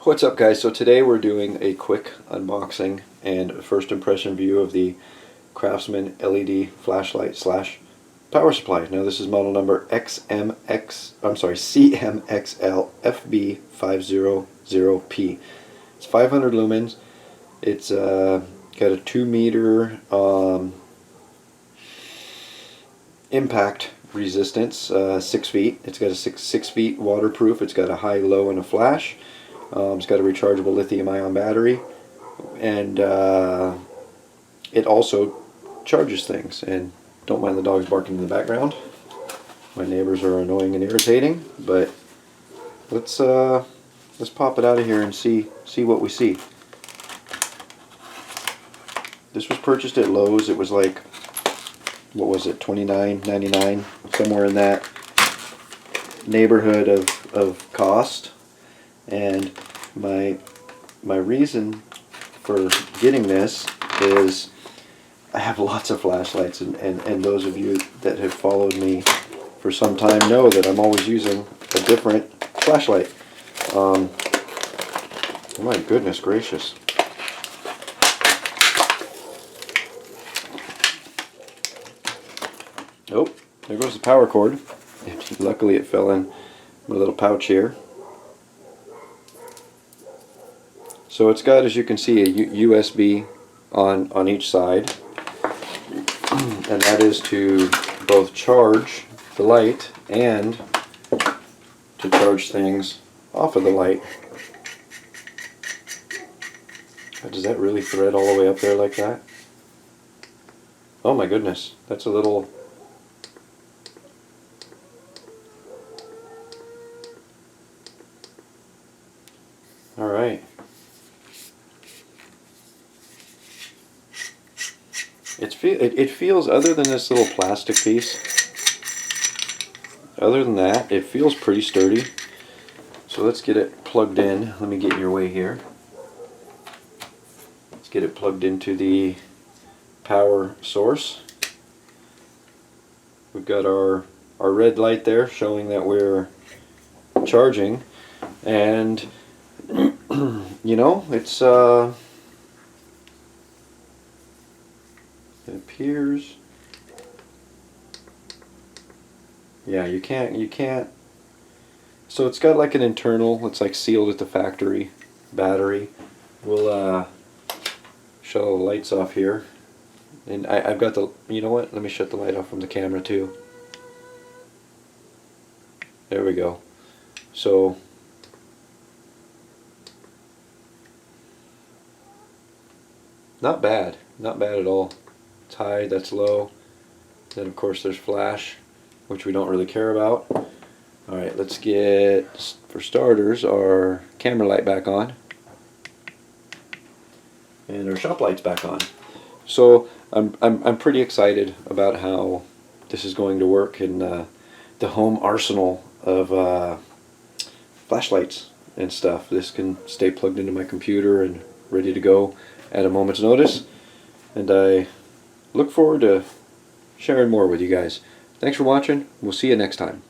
What's up, guys? So today we're doing a quick unboxing and first impression view of the Craftsman LED flashlight slash power supply. Now this is model number CMXLFB500P. It's 500 lumens. It's got a 2 meter impact resistance, 6 feet. It's got a 6 feet waterproof. It's got a high, low, and a flash. It's got a rechargeable lithium-ion battery, and it also charges things. And don't mind the dogs barking in the background. My neighbors are annoying and irritating, but let's pop it out of here and see what we see. This was purchased at Lowe's. It was like, what was it, $29.99, somewhere in that neighborhood of cost. And my reason for getting this is I have lots of flashlights, and those of you that have followed me for some time know that I'm always using a different flashlight. My goodness gracious. Oh, there goes the power cord. Luckily it fell in my little pouch here. So it's got, as you can see, a USB on each side, and that is to both charge the light and to charge things off of the light. Does that really thread all the way up there like that? Oh my goodness, that's a little... Alright. It feels, other than this little plastic piece, other than that, it feels pretty sturdy. So let's get it plugged in. Let me get in your way here. Let's get it plugged into the power source. We've got our red light there showing that we're charging, and you know, it's it appears, yeah, you can't, so it's got like an internal, it's like sealed at the factory battery. We'll shut all the lights off here, and I've got the, you know what, let me shut the light off from the camera too. There we go. So not bad at all. It's high, that's low. Then of course there's flash, which we don't really care about. Alright, let's get, for starters, our camera light back on. And our shop lights back on. So I'm pretty excited about how this is going to work in the home arsenal of flashlights and stuff. This can stay plugged into my computer and ready to go at a moment's notice, and I look forward to sharing more with you guys. Thanks for watching. We'll see you next time.